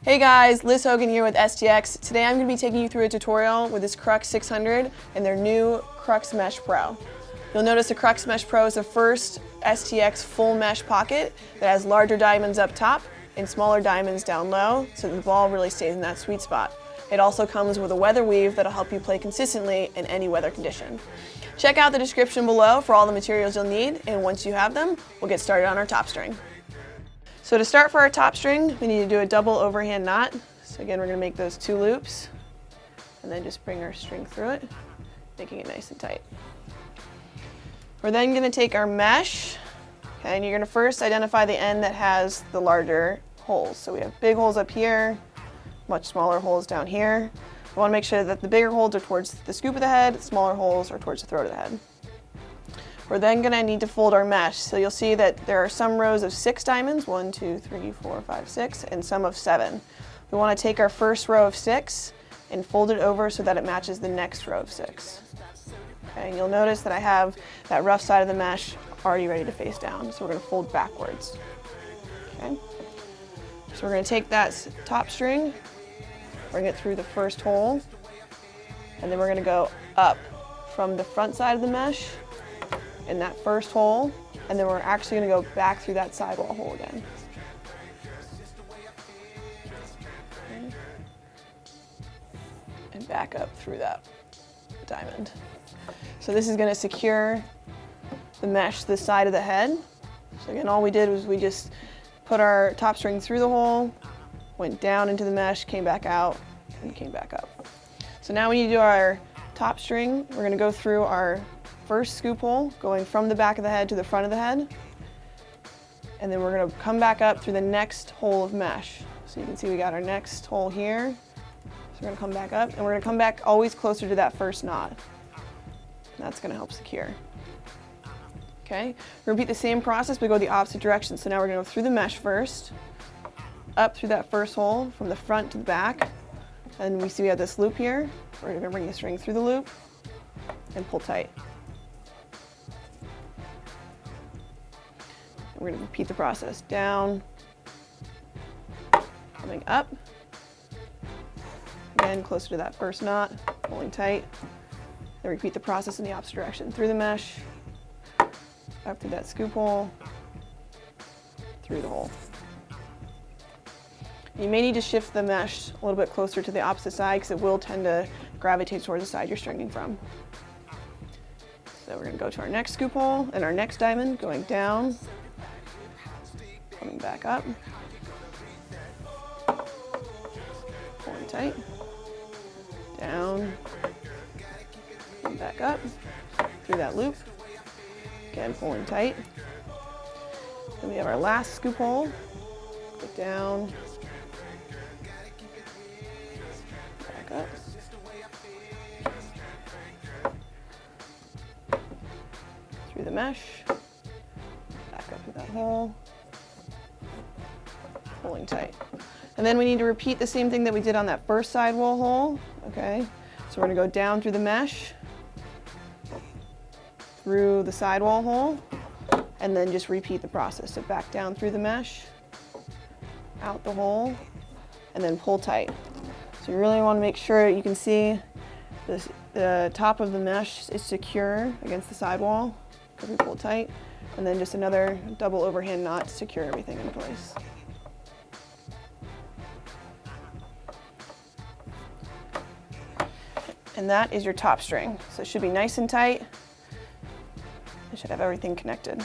Hey guys, Liz Hogan here with STX. Today I'm going to be taking you through a tutorial with this Crux 600 and their new Crux Mesh Pro. You'll notice the Crux Mesh Pro is the first STX full mesh pocket that has larger diamonds up top and smaller diamonds down low so that the ball really stays in that sweet spot. It also comes with a weather weave that'll help you play consistently in any weather condition. Check out the description below for all the materials you'll need, and once you have them, we'll get started on our top string. So to start for our top string, we need to do a double overhand knot. So again, we're going to make those 2 loops and then just bring our string through it, making it nice and tight. We're then going to take our mesh, okay, and you're going to first identify the end that has the larger holes. So we have big holes up here, much smaller holes down here. We want to make sure that the bigger holes are towards the scoop of the head, smaller holes are towards the throat of the head. We're then going to need to fold our mesh. So you'll see that there are some rows of 6 diamonds, 1, 2, 3, 4, 5, 6, and some of 7. We want to take our first row of 6 and fold it over so that it matches the next row of 6. Okay, and you'll notice that I have that rough side of the mesh already ready to face down. So we're going to fold backwards. Okay. So we're going to take that top string, bring it through the first hole, and then we're going to go up from the front side of the mesh in that first hole, and then we're actually going to go back through that sidewall hole again. Okay. And back up through that diamond. So this is going to secure the mesh to the side of the head. So again, all we did was we just put our top string through the hole, went down into the mesh, came back out, and came back up. So now when you do our top string, we're going to go through our first scoop hole, going from the back of the head to the front of the head, and then we're going to come back up through the next hole of mesh. So you can see we got our next hole here. So we're going to come back up, and we're going to come back always closer to that first knot. That's going to help secure. Okay, we repeat the same process, but go the opposite direction. So now we're going to go through the mesh first, up through that first hole from the front to the back, and we see we have this loop here. We're going to bring the string through the loop and pull tight. We're going to repeat the process down, coming up, again closer to that first knot, pulling tight, then repeat the process in the opposite direction, through the mesh, up through that scoop hole, through the hole. You may need to shift the mesh a little bit closer to the opposite side because it will tend to gravitate towards the side you're stringing from. So we're going to go to our next scoop hole and our next diamond, going down, coming back up, pulling tight, down, and back up, through that loop, again pulling tight. Then we have our last scoop hole, go down, back up, through the mesh, back up through that hole, pulling tight. And then we need to repeat the same thing that we did on that first sidewall hole. Okay, so we're going to go down through the mesh, through the sidewall hole, and then just repeat the process. So back down through the mesh, out the hole, and then pull tight. So you really want to make sure you can see the top of the mesh is secure against the sidewall because we pull tight, and then just another double overhand knot to secure everything in place. And that is your top string. So it should be nice and tight. It should have everything connected.